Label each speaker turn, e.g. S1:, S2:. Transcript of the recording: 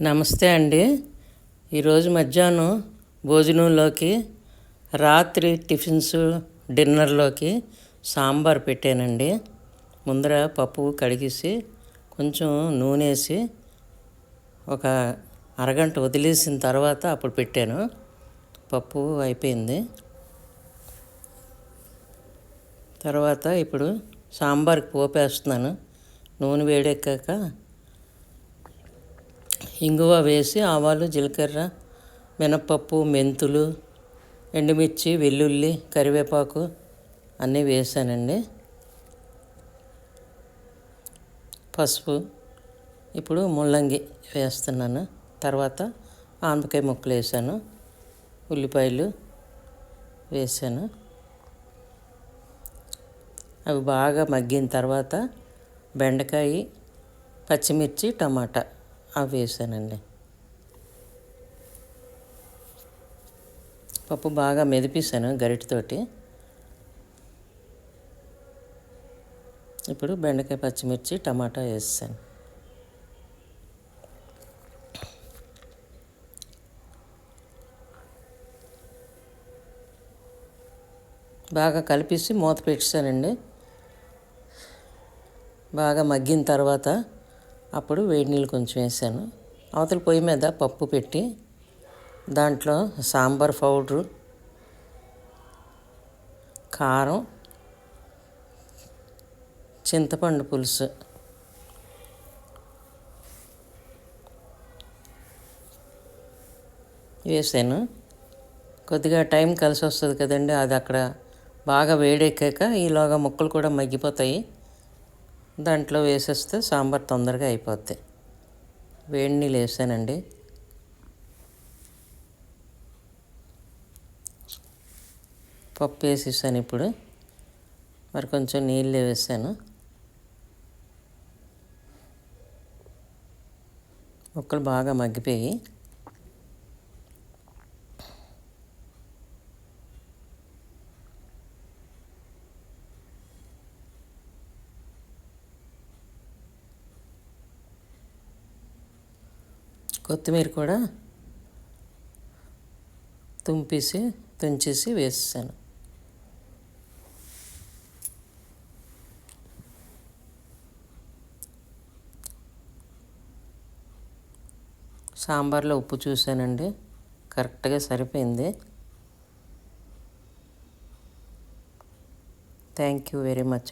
S1: నమస్తే అండి. ఈరోజు మధ్యాహ్నం భోజనంలోకి, రాత్రి టిఫిన్స్, డిన్నర్లోకి సాంబార్ పెట్టానండి. ముందర పప్పు కడిగేసి కొంచెం నూనె వేసి ఒక అరగంట వదిలేసిన తర్వాత అప్పుడు పెట్టాను. పప్పు అయిపోయింది. తర్వాత ఇప్పుడు సాంబార్కి పోపేస్తున్నాను. నూనె వేడెక్కాక ఇంగువ వేసి ఆవాలు, జీలకర్ర, మినప్పప్పు, మెంతులు, ఎండుమిర్చి, వెల్లుల్లి, కరివేపాకు అన్నీ వేసానండి. పసుపు. ఇప్పుడు ముల్లంగి వేస్తున్నాను. తర్వాత ఆనపకాయ ముక్కలు వేసాను. ఉల్లిపాయలు వేసాను. అవి బాగా మగ్గిన తర్వాత బెండకాయ, పచ్చిమిర్చి, టమాటా అవి వేసానండి. పప్పు బాగా మెదిపేసాను గరిటెతోటి. ఇప్పుడు బెండకాయ, పచ్చిమిర్చి, టమాటా వేసాను. బాగా కలిపేసి మూత పెట్టేసానండి. బాగా మగ్గిన తర్వాత అప్పుడు వేడి నీళ్ళు కొంచెం వేసాను. అవతల పొయ్యి మీద పప్పు పెట్టి దాంట్లో సాంబార్ పౌడరు, కారం, చింతపండు పులుసు వేసాను. కొద్దిగా టైం కలిసి వస్తుంది కదండి. అది అక్కడ బాగా వేడెక్కాక ఈలోగా ముక్కలు కూడా మగ్గిపోతాయి. దాంట్లో వేసేస్తే సాంబార్ తొందరగా అయిపోద్ది. వేడి నీళ్ళు వేసానండి. పప్పు వేసేసాను. ఇప్పుడు మరి కొంచెం నీళ్ళు వేసాను. ముక్కలు బాగా మగ్గిపోయి కొత్తిమీర కూడా తుంచేసి వేసేసాను. సాంబార్లో ఉప్పు చూసానండి, కరెక్ట్గా సరిపోయింది. Thank you very much.